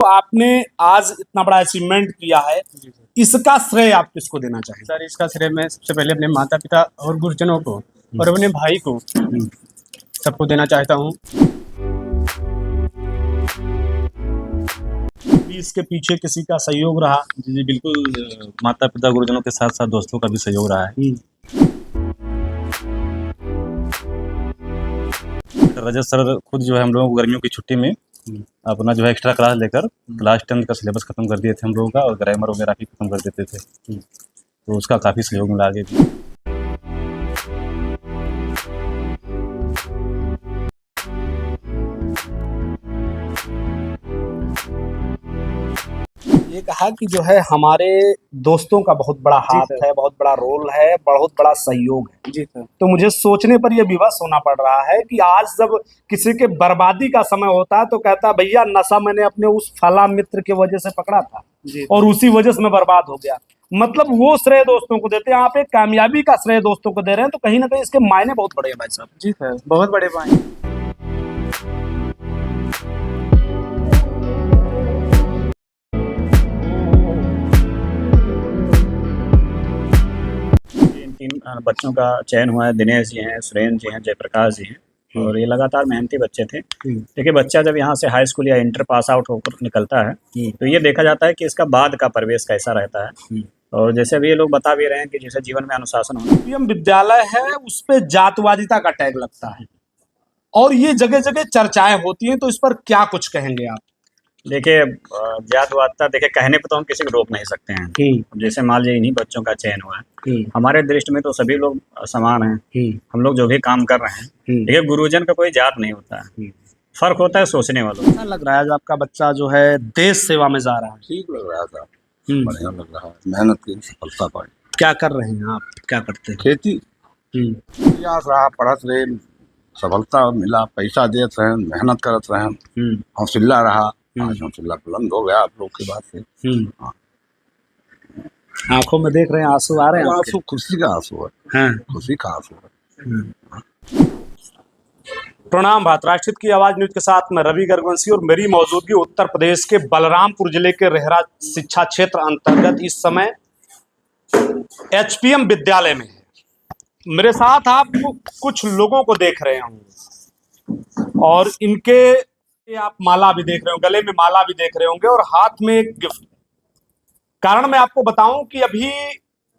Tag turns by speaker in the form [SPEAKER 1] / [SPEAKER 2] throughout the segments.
[SPEAKER 1] तो आपने आज इतना बड़ा अचीवमेंट किया है, इसका श्रेय आप किसको देना चाहेंगे?
[SPEAKER 2] सर, इसका श्रेय मैं सबसे पहले अपने माता पिता और गुरुजनों को और अपने भाई को सबको देना चाहता हूँ।
[SPEAKER 1] इसके पीछे किसी का सहयोग रहा?
[SPEAKER 3] जी बिल्कुल, माता पिता गुरुजनों के साथ साथ दोस्तों का भी सहयोग रहा है। रजत सर खुद जो है हम लोगों को गर्मियों की छुट्टी में अपना जो है एक्स्ट्रा क्लास लेकर क्लास 10 का सिलेबस खत्म कर दिए थे हम लोगों का, और ग्रामर वगैरह भी खत्म कर देते थे, तो उसका काफ़ी सहयोग मिला आगे भी।
[SPEAKER 1] ये कहा कि जो है हमारे दोस्तों का बहुत बड़ा हाथ है, बहुत बड़ा रोल है, बहुत बड़ा सहयोग है।
[SPEAKER 2] जी सर।
[SPEAKER 1] तो मुझे सोचने पर यह विवश होना पड़ रहा है कि आज जब किसी के बर्बादी का समय होता है तो कहता है भैया नशा मैंने अपने उस फला मित्र की वजह से पकड़ा था और उसी वजह से मैं बर्बाद हो गया। मतलब वो श्रेय दोस्तों को देते हैं, आप एक कामयाबी का श्रेय दोस्तों को दे रहे हैं, तो कहीं ना कहीं इसके मायने बहुत बड़े हैं भाई साहब।
[SPEAKER 2] जी सर, बहुत बड़े भाई।
[SPEAKER 3] तीन बच्चों का चयन हुआ है। दिनेश जी हैं, सुरेंद्र जी हैं, जयप्रकाश जी हैं, और ये लगातार मेहनती बच्चे थे। देखिए, बच्चा जब यहाँ से हाई स्कूल या इंटर पास आउट होकर निकलता है तो ये देखा जाता है कि इसका बाद का परिवेश कैसा रहता है। और जैसे अभी ये लोग बता भी रहे हैं कि जैसे जीवन में अनुशासन होना।
[SPEAKER 1] एचपीएम विद्यालय है, उस पे जातवादिता का टैग लगता है और ये जगह जगह चर्चाएं होती हैं, तो इस पर क्या कुछ कहेंगे आप?
[SPEAKER 3] देखिए, जातवादिता देखिए कहने पे तो हम किसी को रोक नहीं सकते हैं। जैसे मान लीजिए इन्हीं बच्चों का चयन हुआ है, हमारे दृष्टि में तो सभी लोग समान हैं। हम लोग जो भी काम कर रहे हैं, देखिए गुरुजन का कोई जात नहीं होता है, फर्क होता है सोचने वालों।
[SPEAKER 1] अच्छा लग रहा है जो आपका बच्चा जो है देश सेवा में जा रहा है?
[SPEAKER 4] ठीक लग रहा था, बढ़िया लग रहा है। मेहनत की सफलता पाई।
[SPEAKER 1] क्या कर रहे हैं आप, क्या करते हैं?
[SPEAKER 4] खेती प्रयास रहा, पढ़त रहे, सफलता मिला, पैसा देते रहे, मेहनत करत रहे, हौसला रहा। आज हौसला बुलंद हो गया आप लोग की बात से।
[SPEAKER 1] आंखों में देख रहे हैं आंसू आ रहे हैं?
[SPEAKER 4] आंसू खुशी का आंसू है, खुशी का आंसू है।
[SPEAKER 1] प्रणाम। भारत राष्ट्रहित की आवाज न्यूज के साथ मैं रवि गर्गवंशी, और मेरी मौजूदगी उत्तर प्रदेश के बलरामपुर जिले के रेहरा शिक्षा क्षेत्र अंतर्गत इस समय एचपीएम विद्यालय में है। मेरे साथ आप कुछ लोगों को देख रहे होंगे और इनके आप माला भी देख रहे होंगे, गले में माला भी देख रहे होंगे और हाथ में एक गिफ्ट। कारण मैं आपको बताऊं कि अभी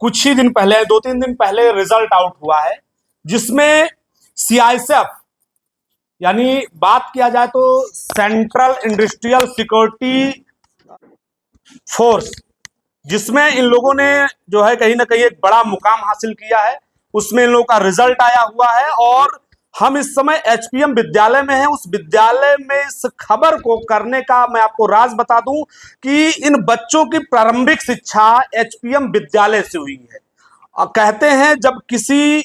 [SPEAKER 1] कुछ ही दिन पहले, 2-3 दिन पहले रिजल्ट आउट हुआ है, जिसमें सीआईएसएफ यानी बात किया जाए तो सेंट्रल इंडस्ट्रियल सिक्योरिटी फोर्स, जिसमें इन लोगों ने जो है कहीं ना कहीं एक बड़ा मुकाम हासिल किया है, उसमें इन लोगों का रिजल्ट आया हुआ है। और हम इस समय एचपीएम विद्यालय में हैं। उस विद्यालय में इस खबर को करने का मैं आपको राज बता दूं कि इन बच्चों की प्रारंभिक शिक्षा एचपीएम विद्यालय से हुई है। कहते हैं जब किसी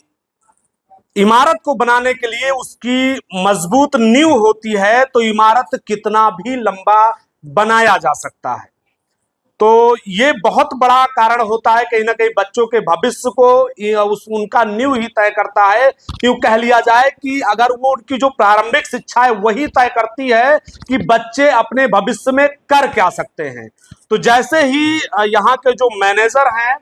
[SPEAKER 1] इमारत को बनाने के लिए उसकी मजबूत नींव होती है तो इमारत कितना भी लंबा बनाया जा सकता है। तो ये बहुत बड़ा कारण होता है, कहीं ना कहीं बच्चों के भविष्य को उनका नींव ही तय करता है। क्यों कह लिया जाए कि अगर वो उनकी जो प्रारंभिक शिक्षा है वही तय करती है कि बच्चे अपने भविष्य में कर क्या सकते हैं। तो जैसे ही यहाँ के जो मैनेजर हैं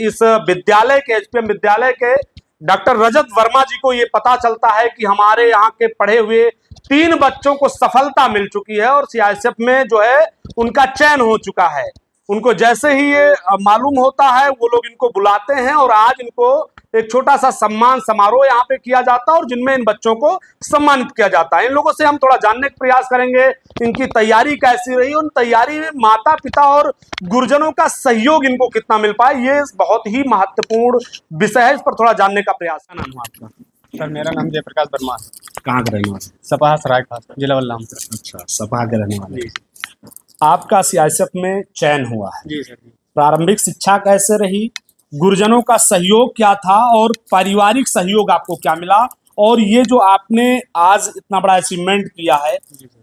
[SPEAKER 1] इस विद्यालय के, एचपीएम विद्यालय के, डॉक्टर रजत वर्मा जी को ये पता चलता है कि हमारे यहाँ के पढ़े हुए 3 बच्चों को सफलता मिल चुकी है और सीआईएसएफ में जो है उनका चयन हो चुका है। उनको जैसे ही ये मालूम होता है वो लोग इनको बुलाते हैं और आज इनको एक छोटा सा सम्मान समारोह यहाँ पे किया जाता है और जिनमें इन बच्चों को सम्मानित किया जाता है। इन लोगों से हम थोड़ा जानने का प्रयास करेंगे इनकी तैयारी कैसी रही, उन तैयारी में माता पिता और गुरुजनों का सहयोग इनको कितना मिल पाए, ये बहुत ही महत्वपूर्ण विषय है। इस पर थोड़ा जानने का प्रयास। क्या नाम है आपका?
[SPEAKER 2] सर, मेरा नाम जयप्रकाश वर्मा है।
[SPEAKER 1] कहाँ के रहने वाले?
[SPEAKER 2] सपा सराय खास, जिला बलरामपुर।
[SPEAKER 1] अच्छा, सपा के रहने वाले। आपका सीआईएसएफ में चयन हुआ है।
[SPEAKER 2] जी सर।
[SPEAKER 1] प्रारंभिक शिक्षा कैसे रही, गुरुजनों का सहयोग क्या था और पारिवारिक सहयोग आपको क्या मिला, और ये जो आपने आज इतना बड़ा अचीवमेंट किया है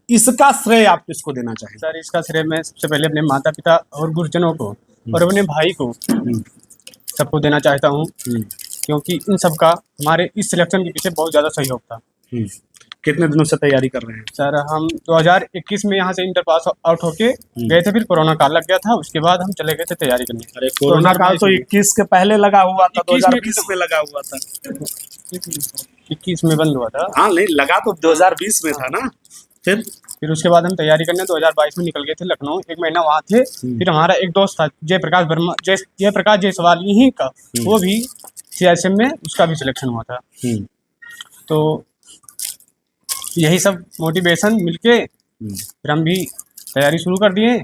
[SPEAKER 1] इसका श्रेय आप किसको देना चाहेंगे?
[SPEAKER 2] सर, इसका श्रेय मैं सबसे पहले अपने माता पिता और गुरुजनों को और अपने भाई को सबको देना चाहता हूँ, क्योंकि इन सबका हमारे इस सिलेक्शन के पीछे बहुत ज़्यादा सहयोग था।
[SPEAKER 1] कितने दिनों से तैयारी कर रहे हैं?
[SPEAKER 2] सर हम 2021 में यहाँ से इंटर पास आउट होके गए थे, फिर कोरोना काल लग गया था, उसके बाद हम चले गए थे तैयारी करने।
[SPEAKER 1] अरे कोरोना काल तो 21 के पहले लगा हुआ था, 2020 में लगा हुआ था।
[SPEAKER 2] 21 में बंद हुआ था।
[SPEAKER 1] हाँ नहीं, लगा तो 2020 में था ना।
[SPEAKER 2] फिर उसके बाद हम तैयारी करने 2022 में निकल गए थे लखनऊ, 1 महीना वहाँ थे। फिर हमारा एक दोस्त था जयप्रकाश जायसवाल यहीं का, वो भी CISM में उसका भी सिलेक्शन हुआ था। तो यही सब मोटिवेशन मिलके फिर हम भी तैयारी शुरू कर दिए।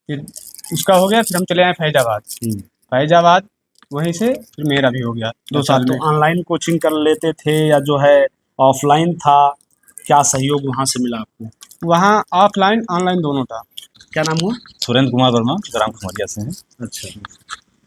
[SPEAKER 2] फिर उसका हो गया, फिर हम चले आए फैजाबाद। वहीं से फिर मेरा भी हो गया 2 साल में।
[SPEAKER 1] तो ऑनलाइन कोचिंग कर लेते थे या जो है ऑफलाइन था? क्या सहयोग वहाँ से मिला आपको?
[SPEAKER 2] वहाँ ऑफलाइन ऑनलाइन दोनों था।
[SPEAKER 1] क्या नाम हुआ?
[SPEAKER 3] सुरेंद्र कुमार वर्मा, ग्राम कुमारिया से हैं।
[SPEAKER 1] अच्छा,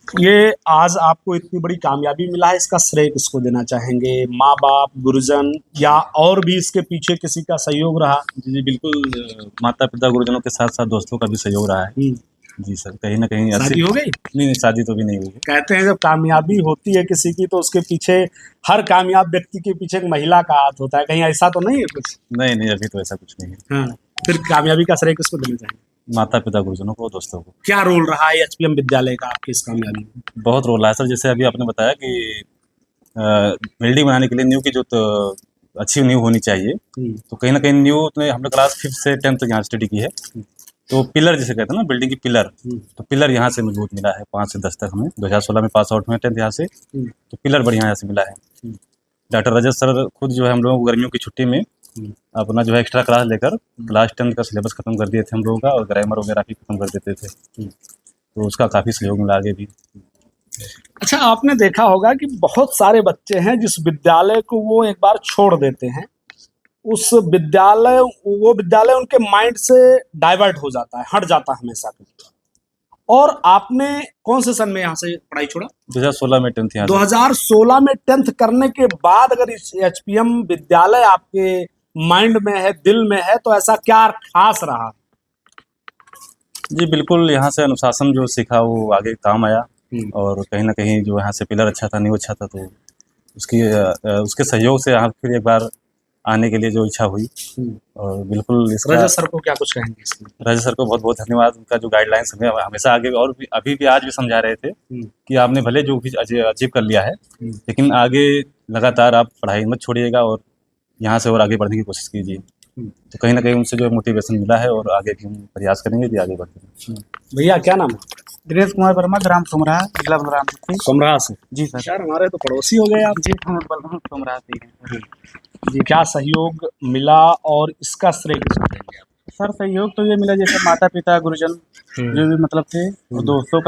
[SPEAKER 1] ये आज आपको इतनी बड़ी कामयाबी मिला है, इसका श्रेय किसको देना चाहेंगे? माँ बाप, गुरुजन, या और भी इसके पीछे किसी का सहयोग रहा?
[SPEAKER 3] जी बिल्कुल, माता पिता गुरुजनों के साथ साथ दोस्तों का भी सहयोग रहा है। जी सर, कहीं ना कहीं
[SPEAKER 1] शादी हो गई?
[SPEAKER 3] नहीं, शादी तो भी नहीं हुई है।
[SPEAKER 1] कहते हैं जब कामयाबी होती है किसी की तो उसके पीछे, हर कामयाब व्यक्ति के पीछे एक महिला का हाथ होता है, कहीं ऐसा तो नहीं है कुछ?
[SPEAKER 3] नहीं, अभी तो ऐसा कुछ नहीं है।
[SPEAKER 1] हाँ, फिर कामयाबी का श्रेय किसको देना चाहेंगे?
[SPEAKER 3] माता पिता गुरुजनों को, दोस्तों को।
[SPEAKER 1] क्या रोल रहा है HPM विद्यालय का आपकी इस कामयाबी में?
[SPEAKER 3] बहुत रोल है सर, जैसे अभी आपने बताया कि बिल्डिंग बनाने के लिए नींव की जो अच्छी नींव होनी चाहिए, तो कहीं ना कहीं नींव ने हमने क्लास 5 से 10 तक यहाँ स्टडी की है। तो पिलर जिसे कहते हैं ना, बिल्डिंग की पिलर, तो पिलर यहाँ से मजबूत मिला है। 5 से 10 तक हमें 2016 में पास आउट हुए 10th यहाँ से, तो पिलर बढ़िया यहाँ से मिला है। डॉक्टर रजत सर खुद जो है हम लोगों को गर्मियों की छुट्टी में अपना जो है एक्स्ट्रा क्लास लेकर क्लास 10 का सिलेबस खत्म कर दिए थे हम लोगों का, और ग्रामर वगैरह भी खत्म कर देते थे। तो उसका काफ़ी सहयोग मिला आगे भी।
[SPEAKER 1] अच्छा, आपने देखा होगा कि बहुत सारे बच्चे हैं जिस विद्यालय को वो एक बार छोड़ देते हैं, वो विद्यालय उनके माइंड से डाइवर्ट हो जाता है, हट जाता है हमेशा के लिए। और आपने कौन से सन में यहाँ से पढ़ाई छोड़ा?
[SPEAKER 3] 2016 में 10th यहाँ से।
[SPEAKER 1] 2016 में 10th करने के बाद अगर इस HPM विद्यालय आपके माइंड में है, दिल में है, तो ऐसा क्या खास रहा?
[SPEAKER 3] जी बिल्कुल, यहाँ से अनुशासन जो सीखा वो आगे काम आया, और कहीं ना कहीं जो यहाँ से पिलर अच्छा था, नींव अच्छा था, तो उसके सहयोग से यहाँ फिर एक बार आने के लिए जो इच्छा हुई। और बिल्कुल इसका
[SPEAKER 1] रजत सर को क्या कुछ कहेंगे इसमें?
[SPEAKER 3] रजत सर को बहुत बहुत धन्यवाद। उनका जो गाइडलाइंस हमें हमेशा आगे और भी अभी भी आज भी समझा रहे थे कि आपने भले जो भी अचीव कर लिया है, लेकिन आगे लगातार आप पढ़ाई मत छोड़िएगा और यहाँ से और आगे बढ़ने की कोशिश कीजिए। तो कहीं ना कहीं उनसे जो मोटिवेशन मिला है, और आगे भी हम प्रयास करेंगे कि आगे बढ़ते हैं।
[SPEAKER 1] भैया क्या नाम है?
[SPEAKER 2] दिनेश कुमार वर्मा, ग्राम सोमराह, जिला बलरामपुर।
[SPEAKER 1] सोमराह से?
[SPEAKER 2] जी सर।
[SPEAKER 1] यार हमारे तो पड़ोसी हो गए आप।
[SPEAKER 2] जी हम सोमराह से हैं।
[SPEAKER 1] जी, क्या सहयोग मिला और इसका श्रेय किसको देंगे आप?
[SPEAKER 2] सर सहयोग तो ये मिला, जैसे माता पिता गुरुजन जो भी मतलब थे, और दोस्तों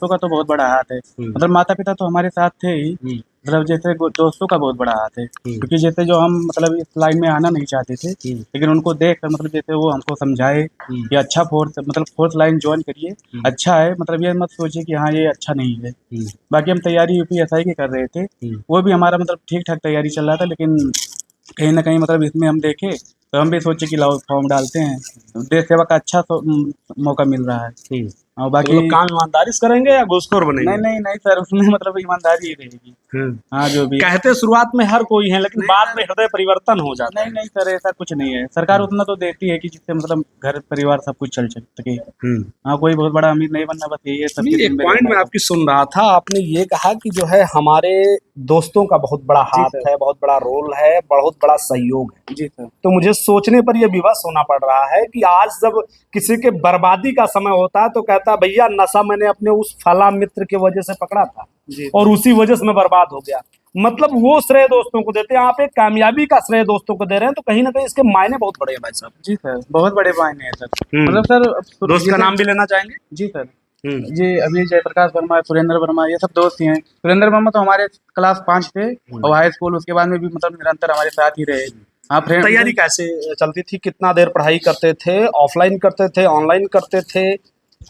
[SPEAKER 2] का तो बहुत बड़ा हाथ है। मतलब माता पिता तो हमारे साथ थे ही, मतलब जैसे दोस्तों का बहुत बड़ा हाथ है। क्योंकि जैसे जो हम मतलब इस लाइन में आना नहीं चाहते थे, लेकिन उनको देख कर मतलब जैसे वो हमको समझाए कि अच्छा फोर्थ लाइन ज्वाइन करिए, अच्छा है, मतलब ये मत सोचिए कि हाँ ये अच्छा नहीं है। बाकी हम तैयारी UPSI की कर रहे थे, वो भी हमारा मतलब ठीक ठाक तैयारी चल रहा था, लेकिन कहीं ना कहीं मतलब इसमें हम देखे तो हम भी सोचे कि लाओ फॉर्म डालते हैं, देश सेवा का अच्छा मौका मिल रहा है। और बाकी
[SPEAKER 1] तो काम ईमानदारी से करेंगे या घूसखोर बनेंगे?
[SPEAKER 2] नहीं सर, उसमें मतलब ईमानदारी ही रहेगी। हाँ, जो भी
[SPEAKER 1] कहते शुरुआत में हर कोई है, लेकिन बाद में हृदय परिवर्तन हो जाता है।
[SPEAKER 2] नहीं सर, ऐसा कुछ नहीं है। सरकार उतना तो देती है कि जिससे मतलब घर परिवार सब कुछ चल सके। हाँ, कोई बहुत बड़ा अमीर नहीं बनना, बस यही है सब।
[SPEAKER 1] एक पॉइंट में आपकी सुन रहा था, आपने ये कहा कि जो है हमारे दोस्तों का बहुत बड़ा हाथ है, बहुत बड़ा रोल है, बहुत बड़ा सहयोग है।
[SPEAKER 2] जी सर।
[SPEAKER 1] तो मुझे सोचने पर यह विवश होना पड़ रहा है कि आज जब किसी के बर्बादी का समय होता है तो कहता है भैया नशा मैंने अपने उस फला मित्र की वजह से पकड़ा था और उसी वजह से मैं बर्बाद हो गया। मतलब वो श्रेय दोस्तों को देते हैं, आप एक कामयाबी का श्रेय दोस्तों को दे रहे हैं, तो कहीं ना कहीं इसके मायने बहुत बड़े हैं भाई साहब।
[SPEAKER 2] जी सर, बहुत बड़े मायने हैं सर। मतलब सर
[SPEAKER 1] दोस्त का नाम भी लेना चाहेंगे?
[SPEAKER 2] जी सर। जी, अभी जयप्रकाश वर्मा, सुरेंद्र वर्मा, ये सब दोस्त ही हैं। सुरेंद्र वर्मा तो हमारे क्लास 5 थे और हाई स्कूल, उसके बाद में भी मतलब निरंतर हमारे साथ ही रहे। हाँ,
[SPEAKER 1] तैयारी कैसे चलती थी? कितना देर पढ़ाई करते थे? ऑफलाइन करते थे, ऑनलाइन करते थे?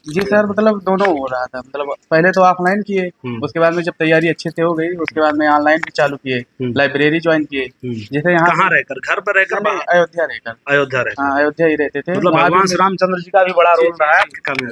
[SPEAKER 2] जी सर, मतलब दोनों हो रहा था। मतलब पहले तो ऑफलाइन किए, उसके बाद में जब तैयारी अच्छे से हो गई, उसके बाद में ऑनलाइन भी चालू किए, लाइब्रेरी ज्वाइन किए। जैसे यहाँ
[SPEAKER 1] कहाँ रहकर? घर पर रहकर?
[SPEAKER 2] अयोध्या रहकर।
[SPEAKER 1] हाँ,
[SPEAKER 2] अयोध्या ही रहते थे।
[SPEAKER 1] मतलब भगवान श्री रामचंद्र जी का भी बड़ा रोल रहा है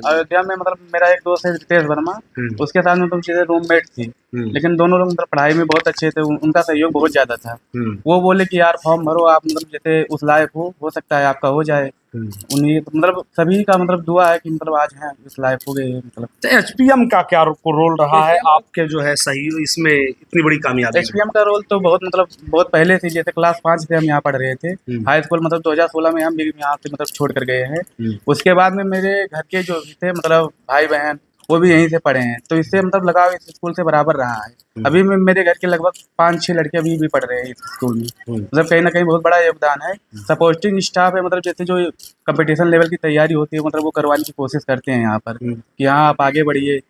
[SPEAKER 2] अयोध्या में। मतलब मेरा एक दोस्त है रितेश वर्मा, उसके साथ में तुम सीधे रूममेट थी। लेकिन दोनों लोग मतलब पढ़ाई में बहुत अच्छे थे, उनका सहयोग बहुत ज़्यादा था। वो बोले कि यार फॉर्म भरो आप, मतलब जैसे उस लायक हो सकता है आपका हो जाए। उन्हीं मतलब सभी का मतलब दुआ है कि मतलब आज हैं इस लायक हो गए मतलब।
[SPEAKER 1] तो एचपीएम का क्या रोल रहा है आपके जो है सही इसमें इतनी बड़ी कामयाबी में?
[SPEAKER 2] एचपीएम का रोल तो बहुत मतलब बहुत पहले से, जैसे क्लास 5 से हम यहाँ पढ़ रहे थे। हाई स्कूल मतलब 2016 में हम भी यहाँ से मतलब छोड़ कर गए हैं। उसके बाद में मेरे घर के जो भी थे मतलब भाई बहन वो भी यहीं से पढ़े हैं, तो इससे मतलब लगाव इस स्कूल से बराबर रहा है। अभी में मेरे घर के लगभग 5-6 लड़के अभी भी पढ़ रहे हैं इस स्कूल में। मतलब कहीं ना कहीं बहुत बड़ा योगदान है। सपोर्टिंग स्टाफ है, मतलब जैसे जो कंपटीशन लेवल की तैयारी होती है मतलब वो करवाने की कोशिश करते हैं यहाँ पर कि हाँ आप आगे बढ़िए।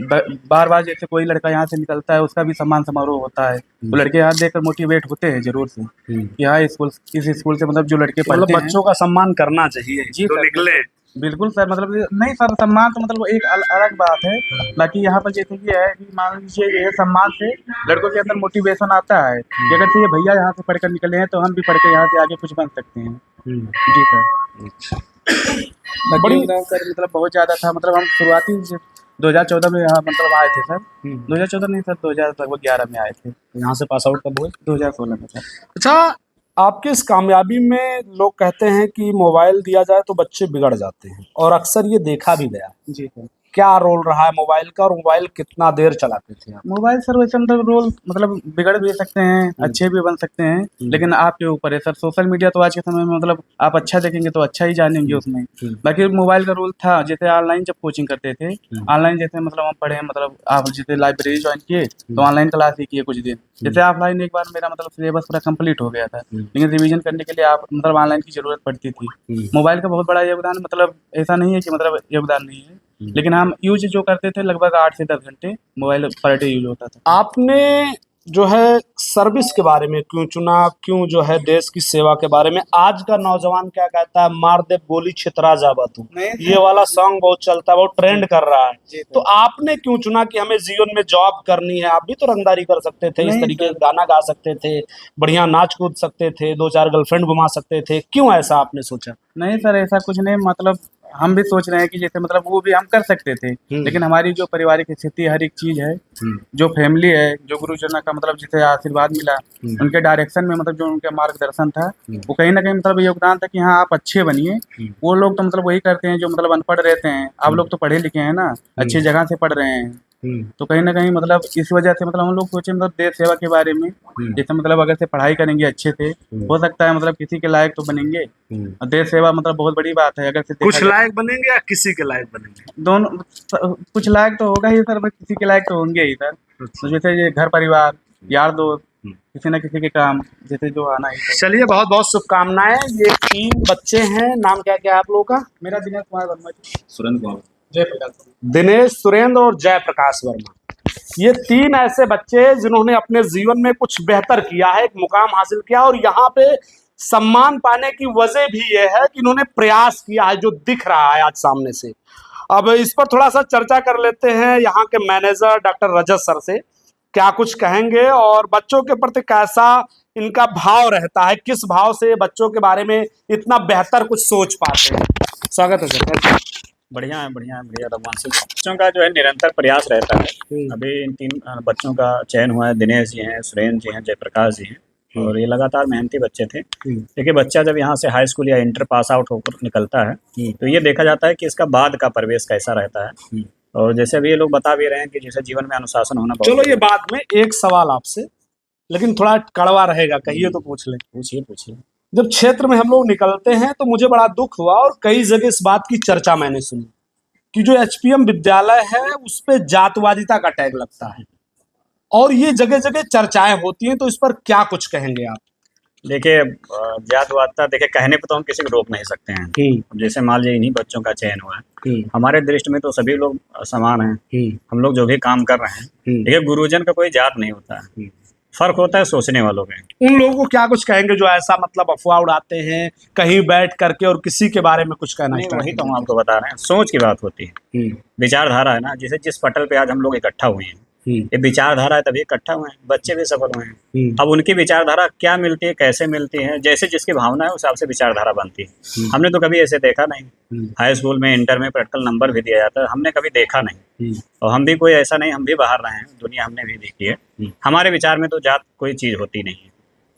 [SPEAKER 2] बार बार जैसे कोई लड़का यहाँ से निकलता है उसका भी सम्मान समारोह होता है, तो लड़के यहाँ देखकर मोटिवेट होते हैं जरूर से कि हाँ इस स्कूल से मतलब जो लड़के
[SPEAKER 1] मतलब
[SPEAKER 2] पढ़ते हैं।
[SPEAKER 1] बच्चों का सम्मान करना चाहिए
[SPEAKER 2] जी
[SPEAKER 1] जो
[SPEAKER 2] सर,
[SPEAKER 1] निकले।
[SPEAKER 2] बिल्कुल सर, मतलब नहीं सर, सम्मान तो मतलब वो एक अलग बात है। बाकी यहाँ पर जैसे कि है कि मान लीजिए ये सम्मान से लड़कों के अंदर मोटिवेशन आता है कि अगर से ये भैया यहाँ से पढ़कर निकले हैं तो हम भी पढ़ के यहाँ से आगे कुछ बन सकते हैं। जी सर।
[SPEAKER 1] बड़ी
[SPEAKER 2] योगदान सर मतलब बहुत ज़्यादा था। मतलब हम शुरुआती 2014 में यहाँ मतलब आए थे सर। 2014 नहीं सर, 2011 में आए थे।
[SPEAKER 1] यहाँ से पास आउट कब हुए?
[SPEAKER 2] 2016 में सर।
[SPEAKER 1] अच्छा, आपकी इस कामयाबी में लोग कहते हैं कि मोबाइल दिया जाए तो बच्चे बिगड़ जाते हैं और अक्सर ये देखा भी गया।
[SPEAKER 2] जी सर।
[SPEAKER 1] क्या रोल रहा है मोबाइल का और मोबाइल कितना देर चलाते थे आप?
[SPEAKER 2] मोबाइल सर वैसे मतलब रोल मतलब बिगड़ भी सकते हैं, अच्छे भी बन सकते हैं, लेकिन आपके ऊपर है सर। सोशल मीडिया तो आज के समय में मतलब आप अच्छा देखेंगे तो अच्छा ही जानेंगे उसमें। बाकी मोबाइल का रोल था, जैसे ऑनलाइन जब कोचिंग करते थे, ऑनलाइन जैसे मतलब हम पढ़े मतलब आप जैसे लाइब्रेरी ज्वाइन किए तो ऑनलाइन क्लास ही किए कुछ दिन। जैसे ऑफलाइन एक बार मेरा मतलब सिलेबस पूरा कंप्लीट हो गया था, लेकिन रिवीजन करने के लिए आप मतलब ऑनलाइन की जरूरत पड़ती थी। मोबाइल का बहुत बड़ा योगदान, मतलब ऐसा नहीं है कि मतलब योगदान नहीं है, लेकिन हम यूज जो करते थे लगभग 8 से 10 घंटे मोबाइल पर डे यूज होता था।
[SPEAKER 1] आपने जो है सर्विस के बारे में क्यों चुना, क्यों जो है देश की सेवा के बारे में? आज का नौजवान क्या कहता है, मार दे गोली छितरा जावा तू, ये वाला सॉन्ग बहुत चलता है, बहुत ट्रेंड कर रहा है। तो आपने क्यों चुना कि हमें जीवन में जॉब करनी है? आप भी तो रंगदारी कर सकते थे, इस तरीके का गाना गा सकते थे, बढ़िया नाच कूद सकते थे, 2-4 गर्लफ्रेंड घुमा सकते थे, क्यों ऐसा आपने सोचा?
[SPEAKER 2] नहीं सर, ऐसा कुछ नहीं। मतलब हम भी सोच रहे हैं कि जैसे मतलब वो भी हम कर सकते थे, लेकिन हमारी जो पारिवारिक स्थिति हर एक चीज़ है, जो फैमिली है, जो गुरुजनों का मतलब जिसे आशीर्वाद मिला, उनके डायरेक्शन में मतलब जो उनका मार्गदर्शन था, वो कहीं ना कहीं मतलब योगदान था कि हाँ आप अच्छे बनिए। वो लोग तो मतलब वही करते हैं जो मतलब अनपढ़ रहते हैं, आप लोग तो पढ़े लिखे हैं ना, अच्छी जगह से पढ़ रहे हैं। तो कहीं ना कहीं मतलब इस वजह से मतलब हम लोग सोचे मतलब देश सेवा के बारे में, जैसे मतलब अगर से पढ़ाई करेंगे अच्छे से, हो सकता है मतलब किसी के लायक तो बनेंगे। और देश सेवा मतलब बहुत बड़ी बात है। अगर से
[SPEAKER 1] कुछ लायक बनेंगे या किसी के लायक बनेंगे?
[SPEAKER 2] दोनों, कुछ लायक तो होगा ही सर, बस किसी के लायक तो होंगे ही सर। तो जैसे ये घर परिवार, यार दोस्त, किसी न किसी के काम जैसे जो आना ही है।
[SPEAKER 1] चलिए, बहुत बहुत शुभकामनाएं। ये 3 बच्चे हैं, नाम क्या क्या है आप लोगों का?
[SPEAKER 2] मेरा दिनेश कुमार वर्मा जी,
[SPEAKER 3] सुरेंद्र कुमार,
[SPEAKER 2] जयप्रकाश,
[SPEAKER 1] दिनेश, सुरेंद्र और जयप्रकाश वर्मा। ये 3 ऐसे बच्चे जिन्होंने अपने जीवन में कुछ बेहतर किया है, एक मुकाम हासिल किया, और यहाँ पे सम्मान पाने की वजह भी ये है कि इन्होंने प्रयास किया है, जो दिख रहा है आज सामने से। अब इस पर थोड़ा सा चर्चा कर लेते हैं यहाँ के मैनेजर डॉक्टर रजत सर से, क्या कुछ कहेंगे और बच्चों के प्रति कैसा इनका भाव रहता है, किस भाव से बच्चों के बारे में इतना बेहतर कुछ सोच पाते हैं। स्वागत है सर।
[SPEAKER 3] बढ़िया है, बढ़िया है, बढ़िया रघुवंश सिंह। बच्चों का जो है निरंतर प्रयास रहता है। अभी इन 3 बच्चों का चयन हुआ है, दिनेश जी हैं, सुरेंद्र जी हैं, जयप्रकाश जी हैं, और ये लगातार मेहनती बच्चे थे। देखिए, बच्चा जब यहाँ से हाई स्कूल या इंटर पास आउट होकर निकलता है तो ये देखा जाता है कि इसका बाद का परिवेश कैसा रहता है। और जैसे अभी ये लोग बता भी रहे हैं कि जैसे जीवन में अनुशासन होना बहुत।
[SPEAKER 1] चलो, ये बाद में एक सवाल आपसे, लेकिन थोड़ा कड़वा रहेगा, कहिए तो पूछ लें।
[SPEAKER 3] पूछिए पूछिए।
[SPEAKER 1] जब क्षेत्र में हम लोग निकलते हैं तो मुझे बड़ा दुख हुआ और कई जगह इस बात की चर्चा मैंने सुनी कि जो एचपीएम विद्यालय है उस पे जातवादिता का टैग लगता है और ये जगह जगह चर्चाएं होती हैं, तो इस पर क्या कुछ कहेंगे आप?
[SPEAKER 3] देखिए, जातवादिता देखिए कहने पे तो हम किसी को रोक नहीं सकते हैं। जैसे मान लीजिए इन्हीं बच्चों का चयन हुआ है, हमारे दृष्टि में तो सभी लोग समान हैं। हम लोग जो भी काम कर रहे हैं, देखिए गुरुजन का कोई जात नहीं होता है, फर्क होता है सोचने वालों में।
[SPEAKER 1] उन लोगों को क्या कुछ कहेंगे जो ऐसा मतलब अफवाह उड़ाते हैं कहीं बैठ करके और किसी के बारे में कुछ कहना?
[SPEAKER 3] वही तो हम आपको बता रहे हैं, सोच की बात होती है, विचारधारा है ना। जैसे जिस पटल पे आज हम लोग इकट्ठा हुए हैं, ये विचारधारा है तभी इकट्ठा हुए हैं, बच्चे भी सफल हुए हैं। अब उनकी विचारधारा क्या मिलती है, कैसे मिलती है, जैसे जिसकी भावना है उस हिसाब से विचारधारा बनती है। हमने तो कभी ऐसे देखा नहीं। हाई स्कूल में, इंटर में प्रैक्टिकल नंबर भी दिया जाता है, हमने कभी देखा नहीं। और हम भी कोई ऐसा नहीं, हम भी बाहर रहे हैं, दुनिया हमने भी देखी है। हमारे विचार में तो जात कोई चीज़ होती नहीं है।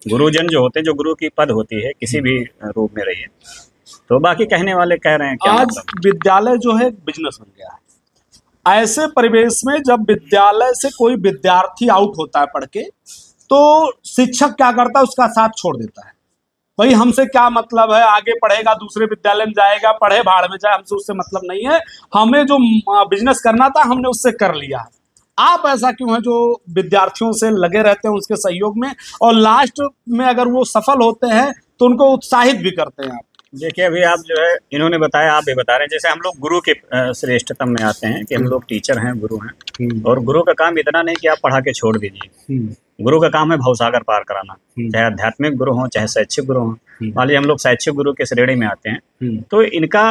[SPEAKER 3] गुरुजन जो होते हैं, जो गुरु की पद होती है किसी भी रूप में रही है, तो बाकी कहने वाले कह रहे हैं क्या
[SPEAKER 1] आज
[SPEAKER 3] मतलब।
[SPEAKER 1] विद्यालय जो है बिजनेस बन गया है। ऐसे परिवेश में जब विद्यालय से कोई विद्यार्थी आउट होता है पढ़ के, तो शिक्षक क्या करता है, उसका साथ छोड़ देता है। भाई हमसे क्या मतलब है, आगे पढ़ेगा, दूसरे विद्यालय में जाएगा, पढ़े भाड़ में जाए, हमसे उससे मतलब नहीं है। हमें जो बिजनेस करना था हमने उससे कर लिया। आप ऐसा क्यों है जो विद्यार्थियों से लगे रहते हैं उसके सहयोग में, और लास्ट में अगर वो सफल होते हैं तो उनको उत्साहित भी करते हैं आप?
[SPEAKER 3] देखिए, अभी आप जो है इन्होंने बताया, आप भी बता रहे हैं, जैसे हम लोग गुरु के श्रेष्ठतम में आते हैं कि हम लोग टीचर हैं, गुरु हैं। और गुरु का काम इतना नहीं कि आप पढ़ा के छोड़ दीजिए। गुरु का काम है भवसागर पार कराना, चाहे आध्यात्मिक गुरु हों, चाहे शैक्षिक गुरु हों। मान लीजिए हम लोग शैक्षिक गुरु के श्रेणी में आते हैं, तो इनका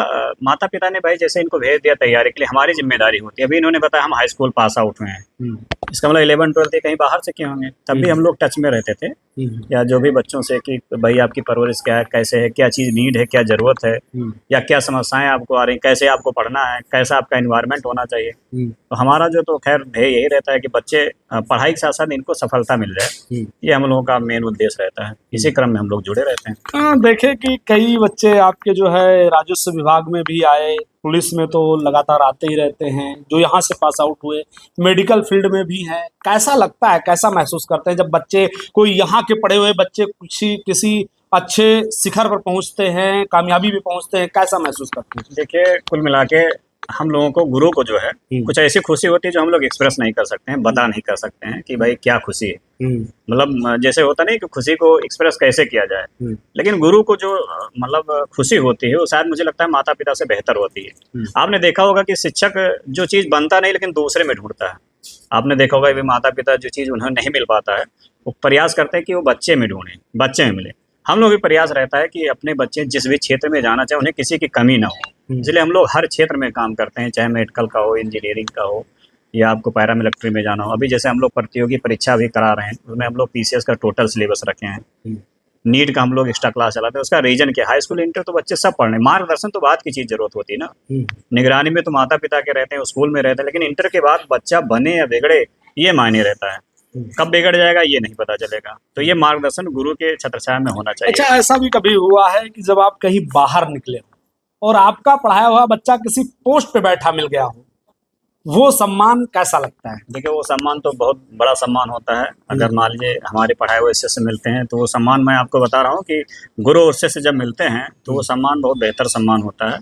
[SPEAKER 3] माता पिता ने भाई जैसे इनको भेज दिया तैयारी के लिए, हमारी जिम्मेदारी होती है। अभी इन्होंने बताया हम हाई स्कूल पास आउट हुए हैं, इसका मतलब 11 12 कहीं बाहर से किए होंगे, तब भी हम लोग टच में रहते थे, या जो भी बच्चों से कि भाई आपकी परवरिश क्या है, कैसे है, क्या चीज़ नीड है, क्या ज़रूरत है, या क्या समस्याएं आपको आ रही, कैसे आपको पढ़ना है, कैसा आपका एनवायरनमेंट होना चाहिए। तो हमारा जो तो खैर ध्येय यही रहता है कि बच्चे पढ़ाई के साथ साथ इनको सफलता मिल जाए, ये हम लोगों का मेन उद्देश्य रहता है। इसी क्रम में हम लोग जुड़े रहते हैं।
[SPEAKER 1] देखे कि कई बच्चे आपके जो है राजस्व विभाग में भी आए, पुलिस में तो लगातार आते ही रहते हैं, जो यहाँ से पास आउट हुए मेडिकल फील्ड में भी हैं। कैसा लगता है, कैसा महसूस करते हैं जब बच्चे, कोई यहाँ के पढ़े हुए बच्चे किसी अच्छे शिखर पर पहुँचते हैं, कामयाबी भी पहुँचते हैं, कैसा महसूस करते हैं?
[SPEAKER 3] देखिए, कुल मिला के हम लोगों को, गुरु को जो है कुछ ऐसी खुशी होती है जो हम लोग एक्सप्रेस नहीं कर सकते हैं, बता नहीं कर सकते हैं कि भाई क्या खुशी है। मतलब जैसे होता नहीं कि खुशी को एक्सप्रेस कैसे किया जाए, लेकिन गुरु को जो मतलब खुशी होती है वो शायद मुझे लगता है माता पिता से बेहतर होती है। आपने देखा होगा कि शिक्षक जो चीज़ बनता नहीं लेकिन दूसरे में ढूंढता है। आपने देखा होगा कि माता पिता जो चीज़ उन्हें नहीं मिल पाता है वो प्रयास करते हैं कि वो बच्चे में ढूंढें, बच्चे में मिले। हम लोग भी प्रयास रहता है कि अपने बच्चे जिस भी क्षेत्र में जाना चाहे उन्हें किसी की कमी ना हो, इसलिए हम लोग हर क्षेत्र में काम करते हैं, चाहे मेडिकल का हो, इंजीनियरिंग का हो, या आपको पैरामिलिट्री में जाना हो। अभी जैसे हम लोग प्रतियोगी परीक्षा भी करा रहे हैं, उसमें हम लोग पीसीएस का टोटल सिलेबस रखे हैं, नीट का हम लोग एक्स्ट्रा क्लास चलाते हैं। उसका रीजन क्या, हाई स्कूल इंटर तो बच्चे सब पढ़ रहे हैं, मार्गदर्शन तो बात की चीज़ जरूरत होती है ना। निगरानी में तो माता पिता के रहते हैं, स्कूल में रहते हैं, लेकिन इंटर के बाद बच्चा बने या बिगड़े ये मायने रहता है, कब बिगड़ जाएगा ये नहीं पता चलेगा। तो ये मार्गदर्शन गुरु के छत्रछाया में होना चाहिए।
[SPEAKER 1] अच्छा, ऐसा भी कभी हुआ है कि जब आप कहीं बाहर निकले हो और आपका पढ़ाया हुआ बच्चा किसी पोस्ट पे बैठा मिल गया हो, वो सम्मान कैसा लगता है?
[SPEAKER 3] देखिए, वो सम्मान तो बहुत बड़ा सम्मान होता है। अगर मान लीजिए हमारे पढ़ाए हुए शिष्य मिलते हैं तो वो सम्मान, मैं आपको बता रहा हूँ कि गुरु और शिष्य जब मिलते हैं तो वो सम्मान बहुत बेहतर सम्मान होता है,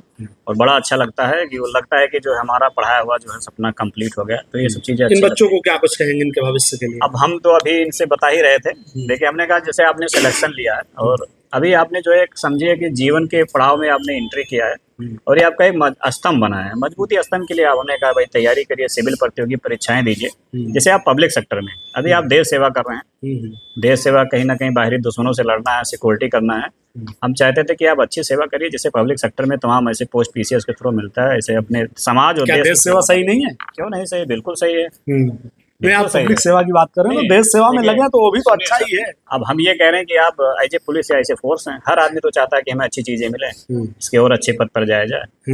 [SPEAKER 3] और बड़ा अच्छा लगता है कि वो लगता है कि जो हमारा पढ़ाया हुआ जो है सपना कंप्लीट हो गया। तो ये सब चीज़ें
[SPEAKER 1] इन बच्चों को क्या कुछ कहेंगे इनके भविष्य के लिए?
[SPEAKER 3] अब हम तो अभी इनसे बता ही रहे थे। देखिए, हमने कहा जैसे आपने सिलेक्शन लिया है और अभी आपने जो एक समझिए कि जीवन के पड़ाव में आपने एंट्री किया है, और ये आपका एक स्तंभ बना है। मजबूती स्तंभ के लिए आपने कहा भाई तैयारी करिए, सिविल प्रतियोगी परीक्षाएं दीजिए। जैसे आप पब्लिक सेक्टर में अभी आप देश सेवा कर रहे हैं, देश सेवा कहीं ना कहीं बाहरी दुश्मनों से लड़ना है, सिक्योरिटी करना है। हम चाहते थे कि आप अच्छी सेवा करिए, जैसे पब्लिक सेक्टर में तमाम ऐसे पोस्ट पीसीएस के थ्रू मिलता है, ऐसे अपने समाज और
[SPEAKER 1] देश सेवा सही नहीं है?
[SPEAKER 3] क्यों नहीं सही, बिल्कुल सही है।
[SPEAKER 1] नहीं, आप पब्लिक सेवा की बात कर रहे हैं तो देश सेवा में लगे तो वो भी तो अच्छा ही है।
[SPEAKER 3] अब हम ये कह रहे हैं कि आप एज ए पुलिस या ऐसे फोर्स हैं, हर आदमी तो चाहता है कि हमें अच्छी चीजें मिले, इसके और अच्छे पद पर जाया जाए,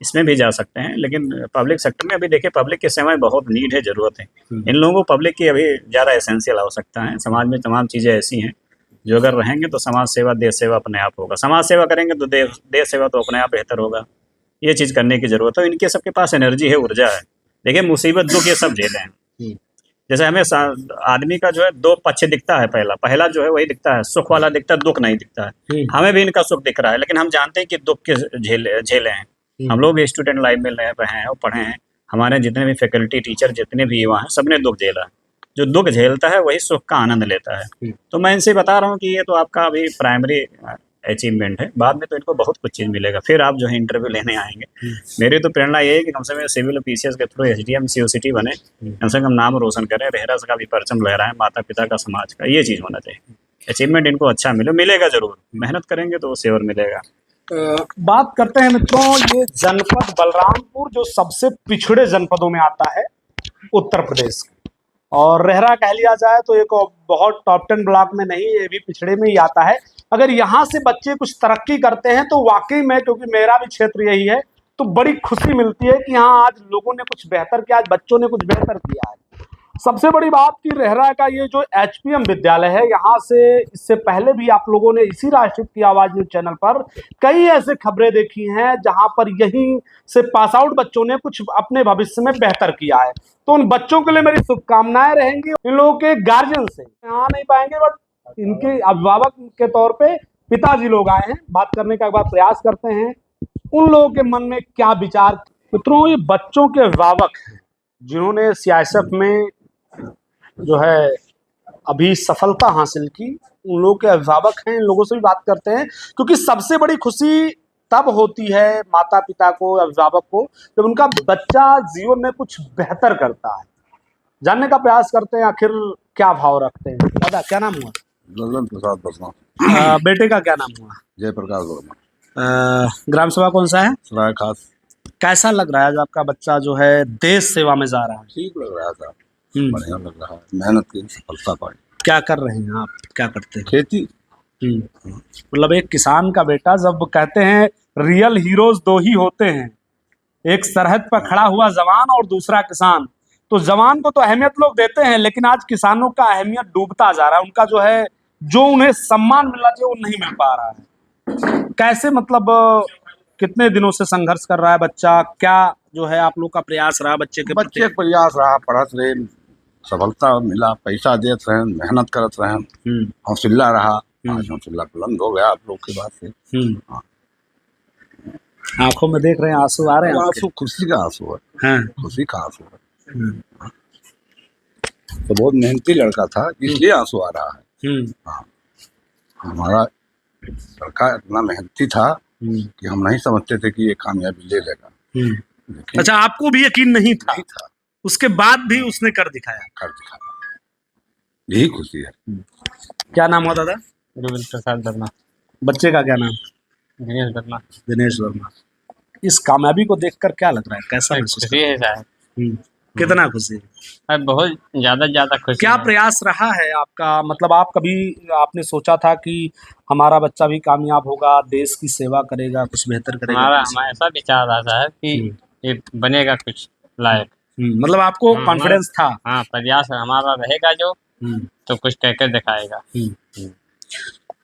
[SPEAKER 3] इसमें भी जा सकते हैं। लेकिन पब्लिक सेक्टर में अभी देखिए पब्लिक की सेवाएं बहुत नीड है, जरूरत है। इन लोगों को पब्लिक की अभी ज़्यादा एसेंशियल आवश्यकता है। समाज में तमाम चीज़ें ऐसी हैं जो अगर रहेंगे तो समाज सेवा, देश सेवा अपने आप होगा। समाज सेवा करेंगे तो देश सेवा तो अपने आप बेहतर होगा। ये चीज़ करने की जरूरत है। इनके सबके पास एनर्जी है, ऊर्जा है। देखिए, मुसीबत दुख ये सब झेले हैं। जैसे हमें आदमी का जो है दो पक्ष दिखता है, पहला जो है वही दिखता है, सुख वाला दिखता है, दुख नहीं दिखता है। हमें भी इनका सुख दिख रहा है, लेकिन हम जानते हैं कि दुख के झेले हैं। हम लोग भी स्टूडेंट लाइफ में रहे हैं और पढ़े हैं। हमारे जितने भी फैकल्टी टीचर जितने भी युवा हैं, सबने दुख झेला है। जो दुख झेलता है वही सुख का आनंद लेता है। तो मैं इनसे बता रहा हूँ कि ये तो आपका अभी प्राइमरी अचीवमेंट है, बाद में तो इनको बहुत कुछ चीज़ मिलेगा। फिर आप जो है इंटरव्यू लेने आएंगे। मेरी तो प्रेरणा ये है कि कम से कम सिविल पीसीएस के थ्रू एसडीएम सीओसीटी बने, कम से कम नाम रोशन करें, रेहरा का भी परचम लहराएं, माता पिता का, समाज का। ये चीज़ होना चाहिए। अचीवमेंट इनको अच्छा मिलेगा जरूर, मेहनत करेंगे तो श्योर मिलेगा।
[SPEAKER 1] बात करते हैं मित्रों, ये जनपद बलरामपुर जो सबसे पिछड़े जनपदों में आता है उत्तर प्रदेश, और रेहरा कह लिया जाए तो एक बहुत टॉप 10 ब्लॉक में नहीं, ये भी पिछड़े में ही आता है। अगर यहाँ से बच्चे कुछ तरक्की करते हैं तो वाकई में, क्योंकि मेरा भी क्षेत्र यही है, तो बड़ी खुशी मिलती है कि हाँ आज लोगों ने कुछ बेहतर किया, आज बच्चों ने कुछ बेहतर किया है। सबसे बड़ी बात कि रेहरा का ये जो एचपीएम विद्यालय है, यहाँ से इससे पहले भी आप लोगों ने इसी राष्ट्रहित की आवाज न्यूज चैनल पर कई ऐसे खबरें देखी हैं जहां पर यहीं से पास आउट बच्चों ने कुछ अपने भविष्य में बेहतर किया है। तो उन बच्चों के लिए मेरी शुभकामनाएं रहेंगी। इन लोगों के गार्जियन से आ नहीं पाएंगे, बट इनके अभिभावक के तौर पे पिताजी लोग आए हैं, बात करने का एक बार प्रयास करते हैं उन लोगों के मन में क्या विचार। मित्रों, ये बच्चों के अभिभावक हैं जिन्होंने सीआईएसएफ में जो है अभी सफलता हासिल की, उन लोगों के अभिभावक हैं। इन लोगों से भी बात करते हैं, क्योंकि सबसे बड़ी खुशी तब होती है माता पिता को, अभिभावक को, जब उनका बच्चा जीवन में कुछ बेहतर करता है। जानने का प्रयास करते हैं आखिर क्या भाव रखते हैं। दादा क्या नाम हुआ?
[SPEAKER 4] ललन प्रसाद वर्मा।
[SPEAKER 1] बेटे का क्या नाम हुआ?
[SPEAKER 4] जयप्रकाश वर्मा।
[SPEAKER 1] ग्राम सभा कौन सा है?
[SPEAKER 4] सराय खास।
[SPEAKER 1] कैसा लग रहा है जो आपका बच्चा जो है देश सेवा में जा रहा है?
[SPEAKER 4] ठीक लग रहा था, बढ़िया लग रहा है, मेहनत की सफलता पाई।
[SPEAKER 1] क्या कर रहे हैं आप, क्या करते हैं?
[SPEAKER 4] खेती।
[SPEAKER 1] मतलब एक किसान का बेटा, जब कहते हैं रियल हीरोज दो ही होते हैं, एक सरहद पर खड़ा हुआ जवान और दूसरा किसान। तो जवान को तो अहमियत लोग देते हैं, लेकिन आज किसानों का अहमियत डूबता जा रहा है। उनका जो है, जो उन्हें सम्मान मिलना चाहिए वो नहीं मिल पा रहा है। कैसे, मतलब कितने दिनों से संघर्ष कर रहा है बच्चा? क्या जो है आप लोग का प्रयास रहा बच्चे के प्रति?
[SPEAKER 4] बच्चे प्रयास रहा, पढ़त रहे, सफलता मिला, पैसा देत रहे, मेहनत करत रहे, हौसला रहा। आज हौसला बुलंद हो गया आप लोग के बाद से। हाँ।
[SPEAKER 1] आंखों में देख रहे हैं आंसू आ रहे हैं?
[SPEAKER 4] आंसू खुशी का आंसू है।
[SPEAKER 1] हाँ।
[SPEAKER 4] खुशी का आंसू है। तो बहुत मेहनती लड़का था, इसलिए आंसू आ रहा है। हाँ। हमारा लड़का इतना मेहनती था कि हम नहीं समझते थे कि ये कामयाबी ले लेगा।
[SPEAKER 1] अच्छा, आपको भी यकीन नहीं था?
[SPEAKER 4] नहीं था।
[SPEAKER 1] उसके बाद भी उसने कर दिखाया।
[SPEAKER 4] कर दिखाया, यही खुशी है।
[SPEAKER 1] क्या नाम हुआ दादा?
[SPEAKER 2] गोविंद प्रसाद वर्मा।
[SPEAKER 1] बच्चे का क्या नाम?
[SPEAKER 2] दिनेश वर्मा।
[SPEAKER 1] दिनेश वर्मा। इस कामयाबी को देखकर क्या लग रहा है, कैसा महसूस?
[SPEAKER 2] खुशी है साहब।
[SPEAKER 1] कितना खुशी है?
[SPEAKER 2] बहुत ज्यादा खुशी।
[SPEAKER 1] क्या प्रयास रहा है आपका? मतलब आप कभी आपने सोचा था कि हमारा बच्चा भी कामयाब होगा, देश की सेवा करेगा, कुछ बेहतर करेगा?
[SPEAKER 2] हमारा ऐसा विचार आता है कि ये बनेगा कुछ लायक।
[SPEAKER 1] मतलब आपको कॉन्फिडेंस था?
[SPEAKER 2] हाँ, प्रयास हमारा रहेगा जो, तो कुछ कहकर दिखाएगा।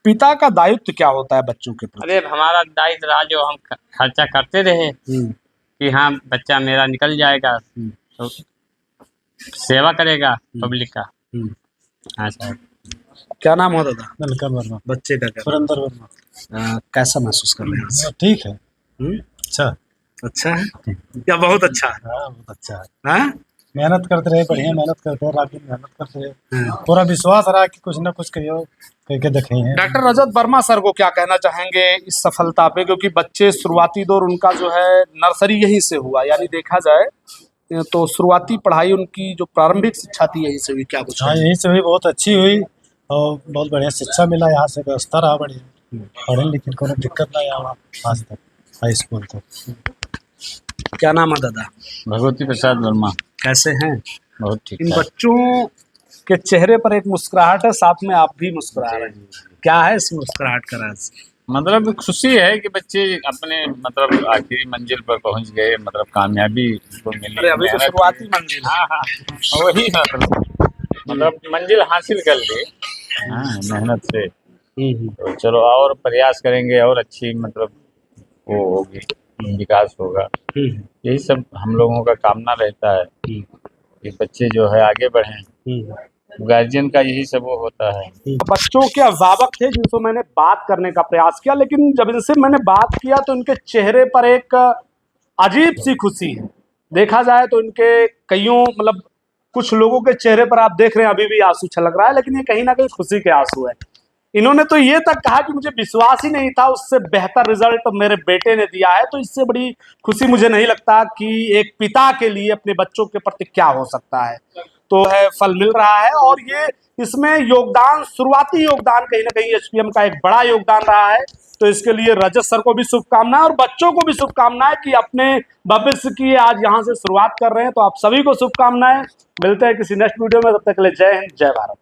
[SPEAKER 1] पिता का दायित्व क्या होता है बच्चों के प्रति?
[SPEAKER 2] अरे हमारा दायित्व रहा जो हम खर्चा करते रहे कि हाँ बच्चा मेरा निकल जाएगा तो सेवा करेगा पब्लिक का। हाँ सर।
[SPEAKER 1] क्या नाम हो दादा?
[SPEAKER 2] नलकर वर्मा।
[SPEAKER 1] बच्चे का क्या?
[SPEAKER 2] सुरेंद्र वर्मा।
[SPEAKER 1] कैसा महसूस कर रहे हैं?
[SPEAKER 2] ठीक है।
[SPEAKER 1] अच्छा है या बहुत अच्छा है?
[SPEAKER 2] बहुत अच्छा है।
[SPEAKER 1] हाँ?
[SPEAKER 2] मेहनत करते रहे, बढ़िया मेहनत करते रहे, रात दिन मेहनत करते रहे, पूरा विश्वास रहा कि कुछ ना कुछ करके देखे हैं।
[SPEAKER 1] डॉक्टर रजत वर्मा सर को क्या कहना चाहेंगे इस सफलता पे? क्योंकि बच्चे शुरुआती दौर उनका जो है नर्सरी यहीं से हुआ, यानी देखा जाए तो शुरुआती पढ़ाई उनकी जो प्रारंभिक शिक्षा थी यहीं से हुई। क्या कुछ?
[SPEAKER 2] हाँ, यहीं से हुई, बहुत अच्छी हुई और बहुत बढ़िया शिक्षा मिला। यहाँ से व्यवस्था रहा बढ़िया, पढ़े लिखे कोई दिक्कत नहीं आया आज तक, हाई स्कूल तक।
[SPEAKER 1] क्या नाम है दादा?
[SPEAKER 3] भगवती प्रसाद वर्मा।
[SPEAKER 1] कैसे हैं?
[SPEAKER 3] बहुत ठीक।
[SPEAKER 1] इन बच्चों के चेहरे पर एक मुस्कुराहट है, साथ में आप भी मुस्कुरा रहे हैं। क्या है इस मुस्कुराहट का राज?
[SPEAKER 3] मतलब खुशी है कि बच्चे अपने मतलब आखिरी मंजिल पर पहुंच गए, मतलब कामयाबी को मिली।
[SPEAKER 1] अरे अभी तो शुरुआती मंजिल।
[SPEAKER 3] हाँ, वही मतलब मंजिल हासिल कर ली। हाँ, मेहनत से। तो चलो और प्रयास करेंगे और अच्छी मतलब वो होगी, विकास होगा। यही सब हम लोगों का कामना रहता है कि बच्चे जो है आगे बढ़ें। गार्जियन का यही सब वो होता है।
[SPEAKER 1] बच्चों के अभिभावक थे जिनसे मैंने बात करने का प्रयास किया, लेकिन जब इनसे मैंने बात किया तो इनके चेहरे पर एक अजीब सी खुशी है। देखा जाए तो इनके कईयों, मतलब कुछ लोगों के चेहरे पर आप देख रहे हैं अभी भी आंसू छलक रहा है, लेकिन ये कहीं ना कहीं खुशी के आंसू है। इन्होंने तो ये तक कहा कि मुझे विश्वास ही नहीं था, उससे बेहतर रिजल्ट मेरे बेटे ने दिया है। तो इससे बड़ी खुशी मुझे नहीं लगता कि एक पिता के लिए अपने बच्चों के प्रति क्या हो सकता है। तो है फल मिल रहा है, और ये इसमें योगदान, शुरुआती योगदान कहीं ना कहीं एचपीएम का एक बड़ा योगदान रहा है। तो इसके लिए रजत सर को भी शुभकामनाएं और बच्चों को भी शुभकामनाएं कि अपने भविष्य की आज यहाँ से शुरुआत कर रहे हैं। तो आप सभी को शुभकामनाएं। मिलते हैं किसी नेक्स्ट वीडियो में, तब तक के लिए जय हिंद, जय भारत।